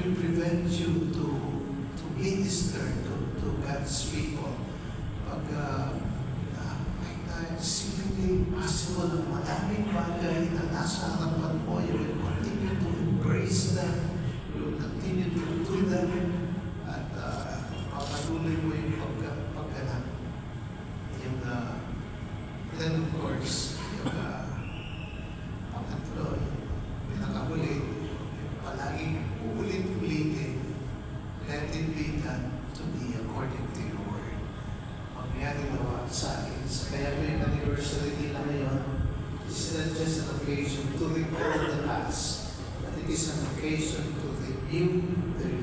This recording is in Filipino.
will prevent you to minister to God's people. Pag seemingly possible na maraming bagay na nasa harapan mo, you will continue to embrace them, you will continue to do them, at papatuloy mo yung pagganap. Yung, then of course, yung pangatlo, yung pinakahuli, palaging uulit-ulitin, let it be done to be according to your word. Mangyari nawa sa akin. Kaya ko yung anniversary nila ngayon, it's not just an occasion to recall the past, but it is an occasion to review the